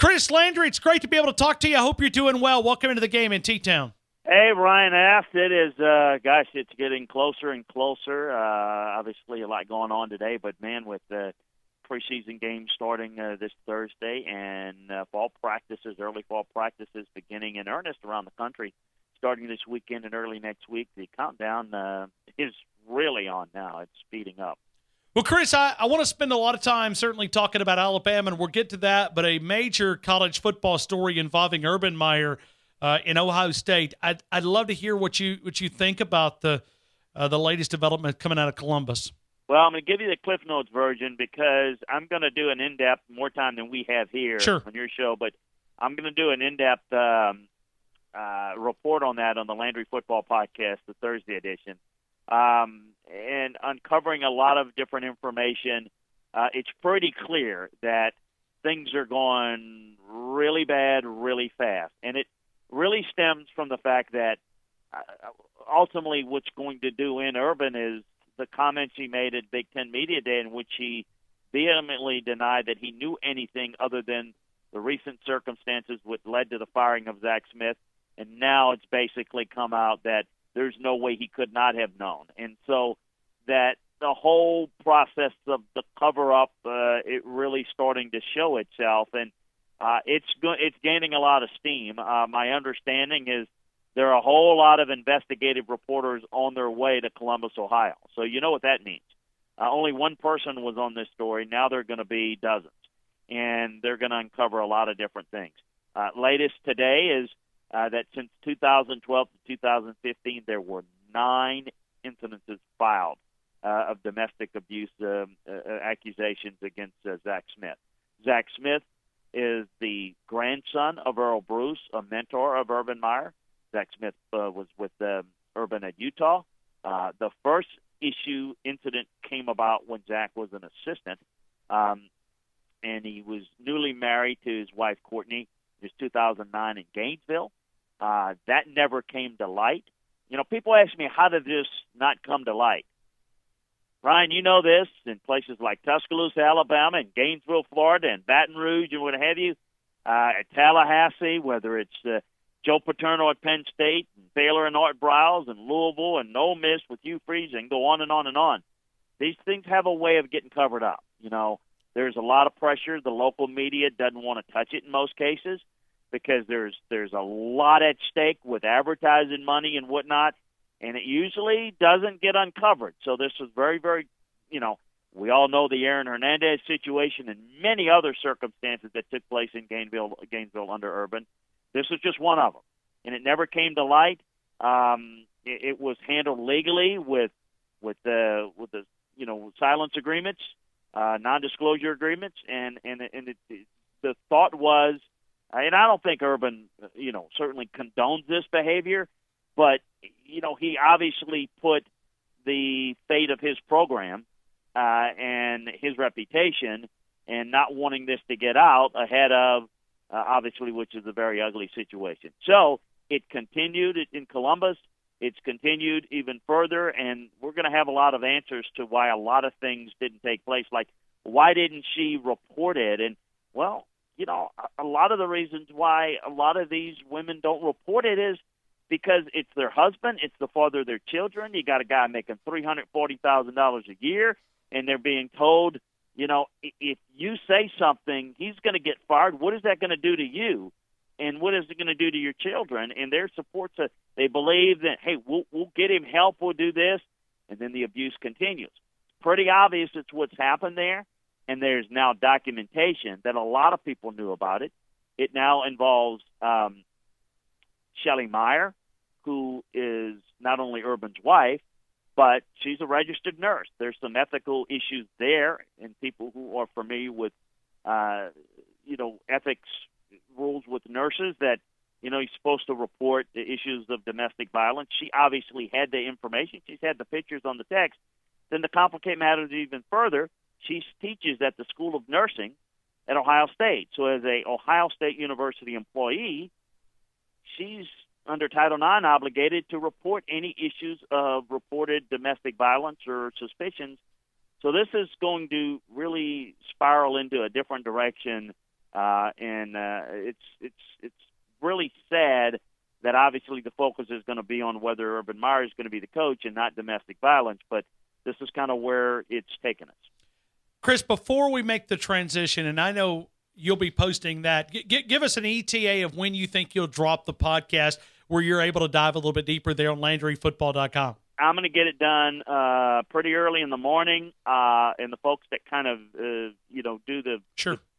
Chris Landry, it's great to be able to talk to you. I hope you're doing well. Welcome into the game in T-Town. Hey, Ryan Aft. It is, gosh, it's getting closer and closer. Obviously, a lot going on today, but, man, with the preseason games starting this Thursday and early fall practices beginning in earnest around the country starting this weekend and early next week, the countdown is really on now. It's speeding up. Well, Chris, I want to spend a lot of time certainly talking about Alabama, and we'll get to that, but a major college football story involving Urban Meyer in Ohio State. I'd love to hear what you think about the latest development coming out of Columbus. Well, I'm going to give you the Cliff Notes version because I'm going to do an in-depth, more time than we have here on your show, but I'm going to do an in-depth report on that on the Landry Football Podcast, the Thursday edition, and uncovering a lot of different information. It's pretty clear that things are going really bad, really fast, and it really stems from the fact that ultimately what's going to do in Urban is the comments he made at Big Ten Media Day in which he vehemently denied that he knew anything other than the recent circumstances which led to the firing of Zach Smith, and now it's basically come out that there's no way he could not have known. And so that the whole process of the cover-up, it really starting to show itself, and it's gaining a lot of steam. My understanding is there are a whole lot of investigative reporters on their way to Columbus, Ohio. So you know what that means. Only one person was on this story. Now there are going to be dozens, and they're going to uncover a lot of different things. Latest today is that since 2012 to 2015, there were 9 incidences filed of domestic abuse accusations against Zach Smith. Zach Smith is the grandson of Earl Bruce, a mentor of Urban Meyer. Zach Smith was with Urban at Utah. The first incident came about when Zach was an assistant, and he was newly married to his wife, Courtney. It was 2009 in Gainesville. That never came to light. You know, people ask me, how did this not come to light? Ryan, you know this, in places like Tuscaloosa, Alabama, and Gainesville, Florida, and Baton Rouge, and what have you, at Tallahassee, whether it's Joe Paterno at Penn State, and Baylor and Art Briles, and Louisville, and Ole Miss with Hugh Freeze, and go on and on and on. These things have a way of getting covered up. You know, there's a lot of pressure. The local media doesn't want to touch it in most cases because there's a lot at stake with advertising money and whatnot, and it usually doesn't get uncovered. So this was very, very, we all know the Aaron Hernandez situation and many other circumstances that took place in Gainesville under Urban. This was just one of them, and it never came to light. It was handled legally with the silence agreements, non-disclosure agreements, and the thought was, and I don't think Urban, certainly condones this behavior, but he obviously put the fate of his program and his reputation and not wanting this to get out ahead of. Obviously, which is a very ugly situation. So it continued in Columbus. It's continued even further, and we're going to have a lot of answers to why a lot of things didn't take place, like why didn't she report it? And, well, a lot of the reasons why a lot of these women don't report it is because it's their husband, it's the father of their children. You got a guy making $340,000 a year, and they're being told, if you say something, he's going to get fired. What is that going to do to you? And what is it going to do to your children? And their supports, they believe that, hey, we'll get him help, we'll do this, and then the abuse continues. It's pretty obvious it's what's happened there, and there's now documentation that a lot of people knew about it. It now involves Shelley Meyer, who is not only Urban's wife, but she's a registered nurse. There's some ethical issues there, and people who are familiar with, ethics rules with nurses that, you're supposed to report the issues of domestic violence. She obviously had the information. She's had the pictures on the text. Then to complicate matters even further, she teaches at the School of Nursing at Ohio State. So as a Ohio State University employee, she's under Title IX obligated to report any issues of reported domestic violence or suspicions. So this is going to really spiral into a different direction It's really sad that obviously the focus is going to be on whether Urban Meyer is going to be the coach and not domestic violence, but this is kind of where it's taken us. Chris, before we make the transition, and I know you'll be posting that, give us an ETA of when you think you'll drop the podcast where you're able to dive a little bit deeper there on LandryFootball.com. I'm going to get it done pretty early in the morning, and the folks that kind of do the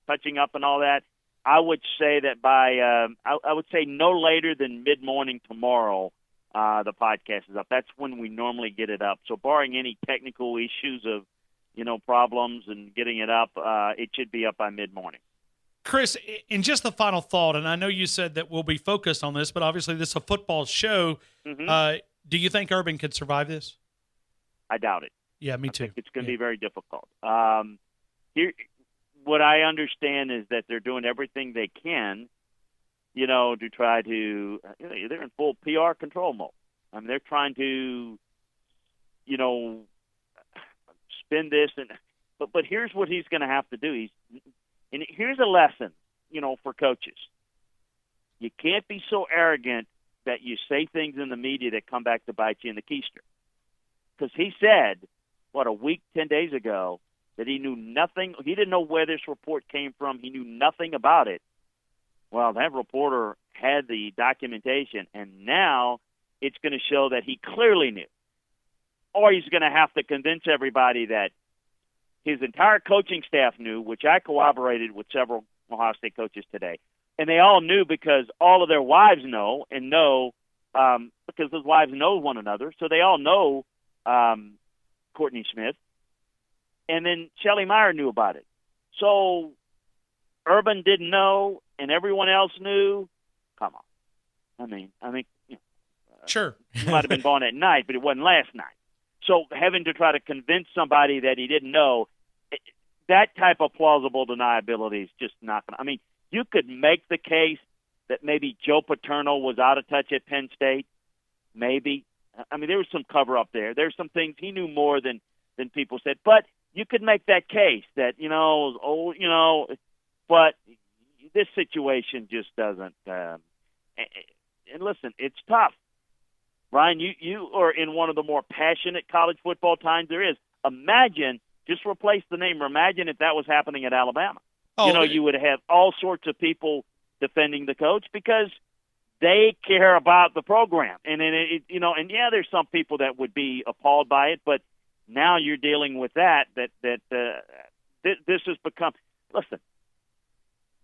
touching up and all that, I would say that by I would say no later than mid-morning tomorrow, the podcast is up. That's when we normally get it up. So barring any technical issues of problems and getting it up, it should be up by mid-morning. Chris, in just the final thought, and I know you said that we'll be focused on this, but obviously this is a football show. Mm-hmm. Do you think Urban could survive this? I doubt it. Yeah, me too. I think it's going to be very difficult. What I understand is that they're doing everything they can, to try to, they're in full PR control mode. I mean, they're trying to, spin this. But here's what he's going to have to do. And here's a lesson, for coaches. You can't be so arrogant that you say things in the media that come back to bite you in the keister. Because he said, a week, 10 days ago, that he knew nothing. He didn't know where this report came from. He knew nothing about it. Well, that reporter had the documentation, and now it's going to show that he clearly knew. Or he's going to have to convince everybody that his entire coaching staff knew, which I corroborated with several Ohio State coaches today. And they all knew because all of their wives know because those wives know one another. So they all know Courtney Smith. And then Shelley Meyer knew about it. So Urban didn't know, and everyone else knew. Come on. I mean, sure. He might have been born at night, but it wasn't last night. So having to try to convince somebody that he didn't know, that type of plausible deniability is just not going to. I mean, you could make the case that maybe Joe Paterno was out of touch at Penn State. Maybe. I mean, there was some cover-up there. There's some things he knew more than people said. But you could make that case that, but this situation just doesn't. And listen, it's tough. Ryan, you are in one of the more passionate college football times there is. Imagine, just replace the name. Imagine if that was happening at Alabama. Oh, you would have all sorts of people defending the coach because they care about the program. And there's some people that would be appalled by it, but now you're dealing with that this has become. Listen,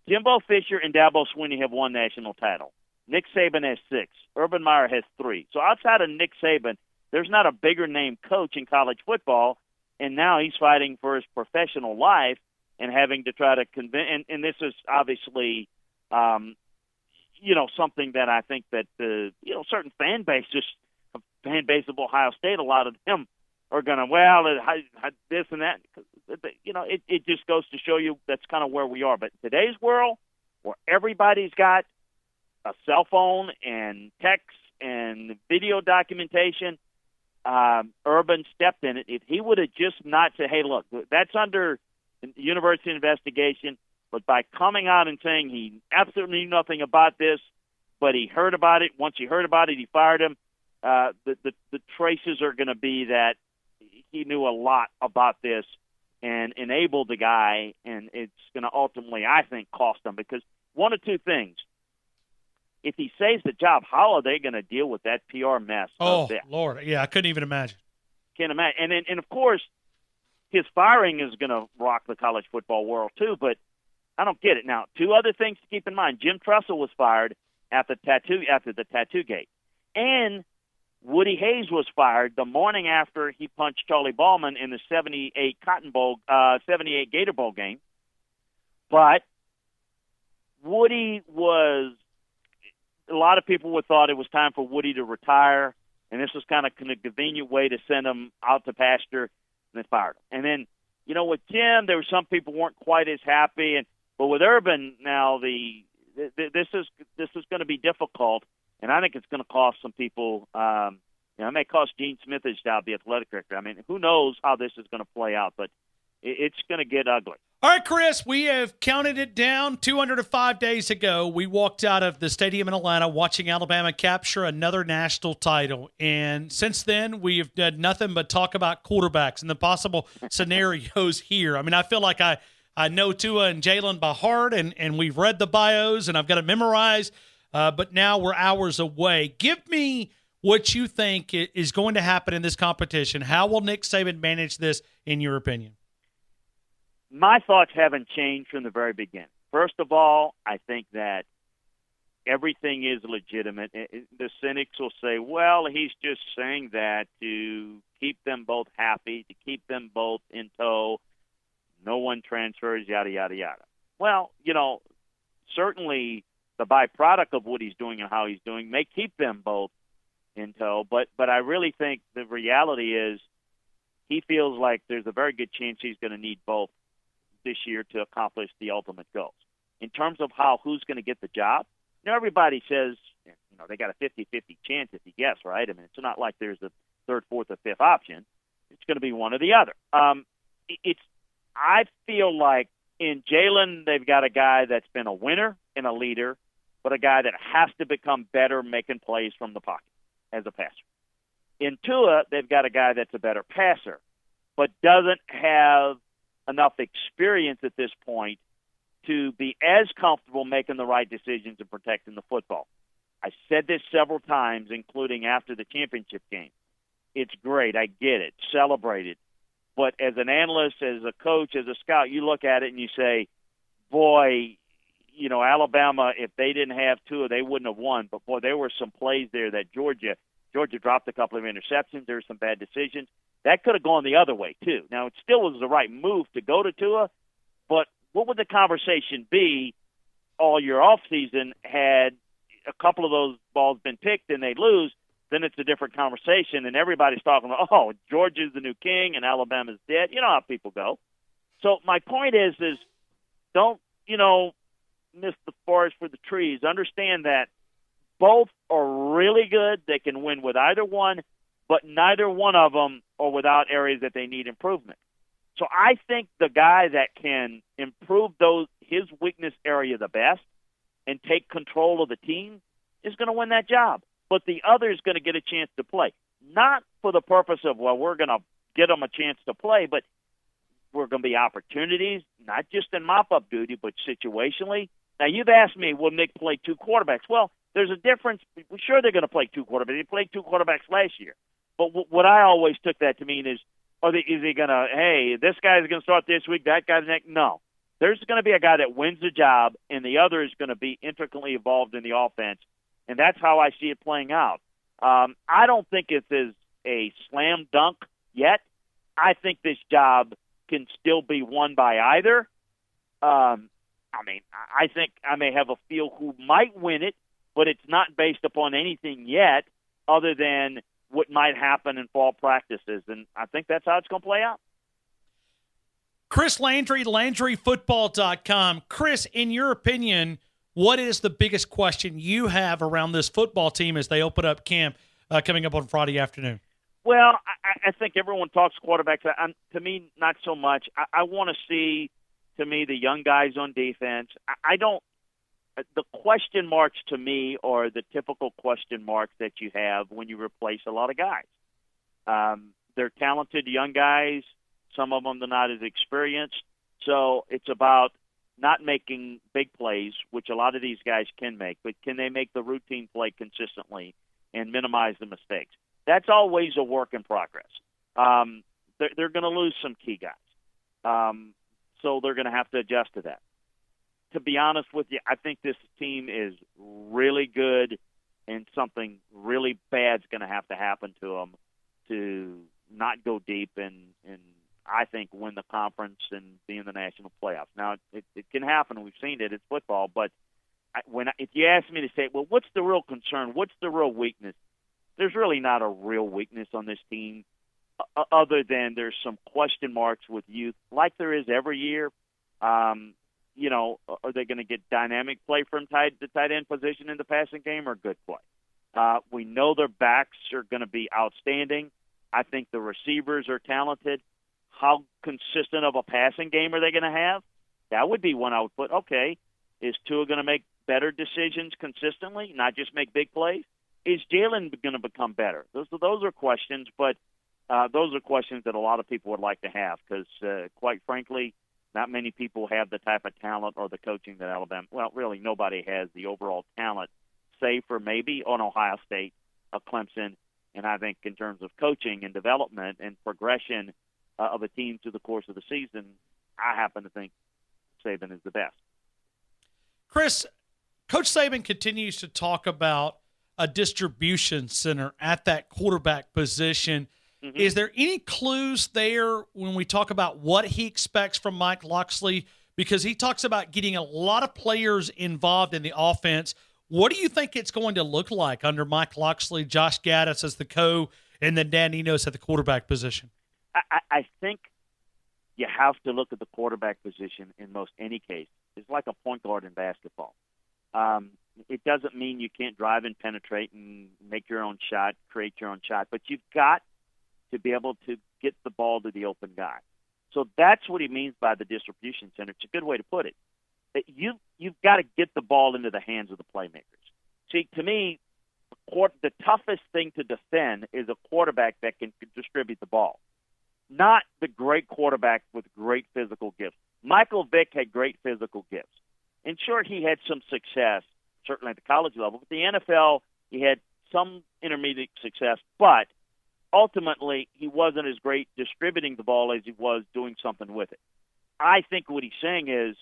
Jimbo Fisher and Dabo Swinney have won national title. Nick Saban has 6. Urban Meyer has 3. So outside of Nick Saban, there's not a bigger name coach in college football, and now he's fighting for his professional life and having to try to convince. And this is obviously, something that I think that certain fan base of Ohio State, a lot of them are going to this and that. It just goes to show you that's kind of where we are. But in today's world, where everybody's got a cell phone and text and video documentation, Urban stepped in it. If he would have just not said, hey, look, that's under university investigation, but by coming out and saying he absolutely knew nothing about this, but he heard about it. Once he heard about it, he fired him. The traces are going to be that he knew a lot about this and enabled the guy, and it's going to ultimately, I think, cost him because one of two things. If he saves the job, how are they going to deal with that PR mess? Oh, Lord. Yeah, I couldn't even imagine. Can't imagine. And of course, his firing is going to rock the college football world too, but I don't get it. Now, 2 other things to keep in mind. Jim Tressel was fired after the tattoo gate. And Woody Hayes was fired the morning after he punched Charlie Ballman in the 78 Gator Bowl game. But Woody was – a lot of people would thought it was time for Woody to retire, and this was kind of a convenient way to send him out to pasture, and they fired him. And then, with Jim, there were some people weren't quite as happy, but with Urban now, this is going to be difficult, and I think it's going to cost some people. It may cost Gene Smith his job, the athletic director. I mean, who knows how this is going to play out, but it's going to get ugly. All right, Chris, we have counted it down. 205 days ago, we walked out of the stadium in Atlanta watching Alabama capture another national title. And since then, we have done nothing but talk about quarterbacks and the possible scenarios here. I mean, I feel like I know Tua and Jalen by heart, and we've read the bios, and I've got to memorize, but now we're hours away. Give me what you think is going to happen in this competition. How will Nick Saban manage this, in your opinion? My thoughts haven't changed from the very beginning. First of all, I think that everything is legitimate. The cynics will say, well, he's just saying that to keep them both happy, to keep them both in tow. No one transfers, yada, yada, yada. Well, certainly the byproduct of what he's doing and how he's doing may keep them both in tow. But I really think the reality is he feels like there's a very good chance he's going to need both this year to accomplish the ultimate goals. In terms of who's going to get the job, everybody says, they got a 50-50 chance if you guess, right? I mean, it's not like there's a third, fourth, or fifth option. It's going to be one or the other. I feel like in Jalen, they've got a guy that's been a winner and a leader, but a guy that has to become better making plays from the pocket as a passer. In Tua, they've got a guy that's a better passer, but doesn't have enough experience at this point to be as comfortable making the right decisions and protecting the football. I said this several times, including after the championship game. It's great. I get it. Celebrate it. But as an analyst, as a coach, as a scout, you look at it and you say, boy, Alabama, if they didn't have Tua, they wouldn't have won. But, boy, there were some plays there that Georgia dropped a couple of interceptions. There were some bad decisions. That could have gone the other way, too. Now, it still was the right move to go to Tua, but what would the conversation be all year offseason had a couple of those balls been picked and they lose? Then it's a different conversation, and everybody's talking about, Georgia's the new king and Alabama's dead. You know how people go. So my point is don't, miss the forest for the trees. Understand that both are really good. They can win with either one, but neither one of them are without areas that they need improvement. So I think the guy that can improve his weakness area the best and take control of the team is going to win that job. But the other is going to get a chance to play. Not for the purpose of, we're going to get them a chance to play, but we're going to be opportunities, not just in mop-up duty, but situationally. Now, you've asked me, will Nick play two quarterbacks? Well, there's a difference. Sure, they're going to play two quarterbacks. They played two quarterbacks last year. But what I always took that to mean is he going to, hey, this guy's going to start this week, that guy's next? No. There's going to be a guy that wins the job, and the other is going to be intricately involved in the offense. And that's how I see it playing out. I don't think it is a slam dunk yet. I think this job can still be won by either. I think I may have a feel who might win it, but it's not based upon anything yet other than what might happen in fall practices. And I think that's how it's going to play out. Chris Landry, LandryFootball.com. Chris, in your opinion, what is the biggest question you have around this football team as they open up camp coming up on Friday afternoon? Well, I think everyone talks quarterbacks. To me, not so much. I want to see, to me, the young guys on defense. The question marks to me are the typical question marks that you have when you replace a lot of guys. They're talented young guys. Some of them are not as experienced. So it's about not making big plays, which a lot of these guys can make, but can they make the routine play consistently and minimize the mistakes? That's always a work in progress. They're going to lose some key guys. So they're going to have to adjust to that. To be honest with you, I think this team is really good, and something really bad's going to have to happen to them to not go deep and I think win the conference and be in the national playoffs. Now, it can happen. We've seen it. It's football. But if you ask me to say, well, what's the real concern? What's the real weakness? There's really not a real weakness on this team other than there's some question marks with youth, like there is every year. Are they going to get dynamic play from the tight end position in the passing game or good play? We know their backs are going to be outstanding. I think the receivers are talented. How consistent of a passing game are they going to have? That would be one I would put. Okay, is Tua going to make better decisions consistently, not just make big plays? Is Jalen going to become better? Those are questions, but those are questions that a lot of people would like to have because, quite frankly, not many people have the type of talent or the coaching that Alabama. Well, really, nobody has the overall talent, save for maybe on Ohio State, Clemson, and I think in terms of coaching and development and progression of a team through the course of the season, I happen to think Saban is the best. Chris, Coach Saban continues to talk about a distribution center at that quarterback position. Mm-hmm. Is there any clues there when we talk about what he expects from Mike Locksley? Because he talks about getting a lot of players involved in the offense. What do you think it's going to look like under Mike Locksley, Josh Gaddis as the and then Dan Enos at the quarterback position? I think you have to look at the quarterback position in most any case. It's like a point guard in basketball. It doesn't mean you can't drive and penetrate and make your own shot, create your own shot, but you've got to be able to get the ball to the open guy. So that's what he means by the distribution center. It's a good way to put it. That you've got to get the ball into the hands of the playmakers. See, to me, the toughest thing to defend is a quarterback that can distribute the ball, not the great quarterback with great physical gifts. Michael Vick had great physical gifts. In short, he had some success, certainly at the college level. But the NFL, he had some intermediate success, but ultimately he wasn't as great distributing the ball as he was doing something with it. I think what he's saying is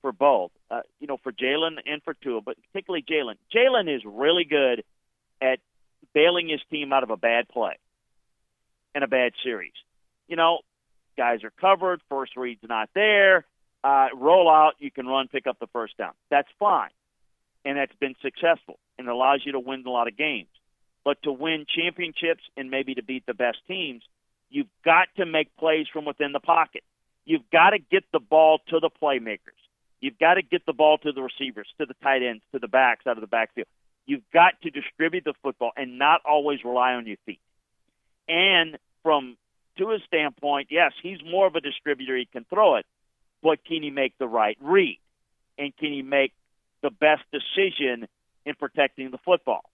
for both, for Jalen and for Tua, but particularly Jalen. Jalen is really good at bailing his team out of a bad play and a bad series. Guys are covered, first read's not there, roll out, you can run, pick up the first down. That's fine, and that's been successful and allows you to win a lot of games. But to win championships and maybe to beat the best teams, you've got to make plays from within the pocket. You've got to get the ball to the playmakers. You've got to get the ball to the receivers, to the tight ends, to the backs out of the backfield. You've got to distribute the football and not always rely on your feet. And from Tua's standpoint, yes, he's more of a distributor. He can throw it, but can he make the right read? And can he make the best decision in protecting the football?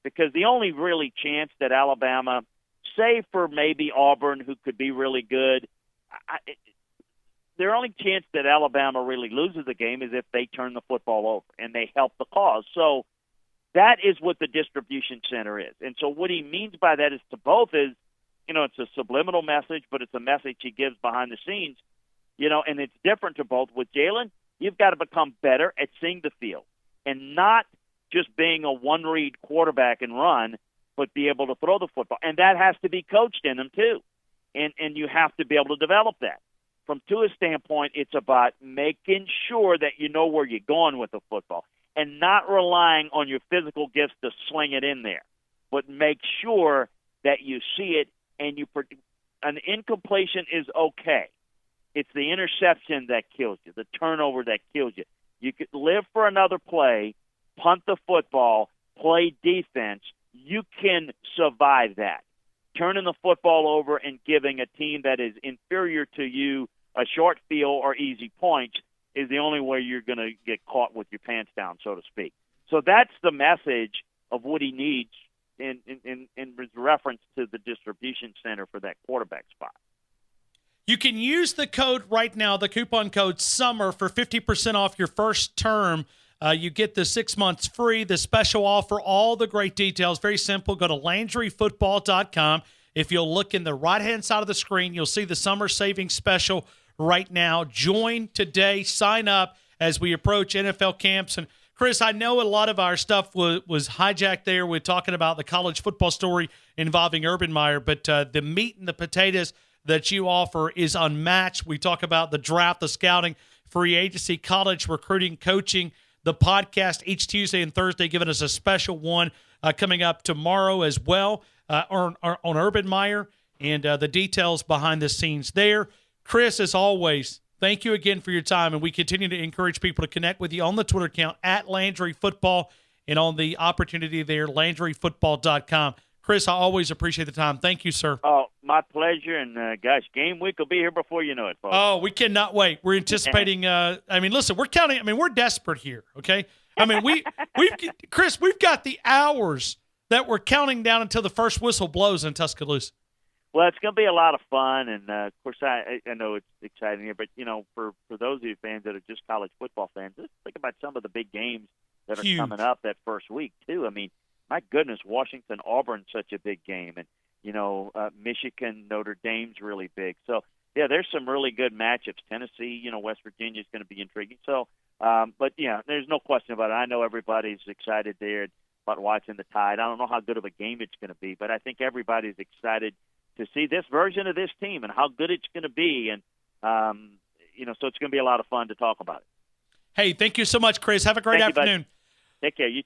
Because the only really chance that Alabama, save for maybe Auburn, who could be really good, their only chance that Alabama really loses the game is if they turn the football over and they help the cause. So that is what the distribution center is. And so what he means by that is to both is, it's a subliminal message, but it's a message he gives behind the scenes, and it's different to both. With Jalen, you've got to become better at seeing the field and not just being a one-read quarterback and run, but be able to throw the football. And that has to be coached in them too. And you have to be able to develop that. From Tua's standpoint, it's about making sure that you know where you're going with the football and not relying on your physical gifts to sling it in there, but make sure that you see it and an incompletion is okay. It's the interception that kills you, the turnover that kills you. You could live for another play, punt the football, play defense. You can survive that. Turning the football over and giving a team that is inferior to you a short field or easy points is the only way you're going to get caught with your pants down, so to speak. So that's the message of what he needs in reference to the distribution center for that quarterback spot. You can use the code right now, the coupon code SUMMER, for 50% off your first term. You get the 6 months free, the special offer, all the great details. Very simple. Go to LandryFootball.com. If you'll look in the right-hand side of the screen, you'll see the summer savings special right now. Join today. Sign up as we approach NFL camps. And, Chris, I know a lot of our stuff was hijacked there with talking about the college football story involving Urban Meyer, but the meat and the potatoes that you offer is unmatched. We talk about the draft, the scouting, free agency, college recruiting, coaching, the podcast each Tuesday and Thursday, giving us a special one coming up tomorrow as well on Urban Meyer and the details behind the scenes there. Chris, as always, thank you again for your time, and we continue to encourage people to connect with you on the Twitter account at Landry Football and on the opportunity there, LandryFootball.com. Chris, I always appreciate the time. Thank you, sir. Oh, my pleasure. And, gosh, game week will be here before you know it, folks. Oh, we cannot wait. We're anticipating listen, we're counting. We're desperate here, okay? Chris, we've got the hours that we're counting down until the first whistle blows in Tuscaloosa. Well, it's going to be a lot of fun, and of course, I know it's exciting here, but for those of you fans that are just college football fans, just think about some of the big games that are coming up that first week too. I mean, my goodness, Washington Auburn's such a big game, and Michigan Notre Dame's really big. So yeah, there's some really good matchups. Tennessee, West Virginia is going to be intriguing. So, but yeah, there's no question about it. I know everybody's excited there about watching the Tide. I don't know how good of a game it's going to be, but I think everybody's excited to see this version of this team and how good it's going to be. And, so it's going to be a lot of fun to talk about it. Hey, thank you so much, Chris. Have a great afternoon. Take care. You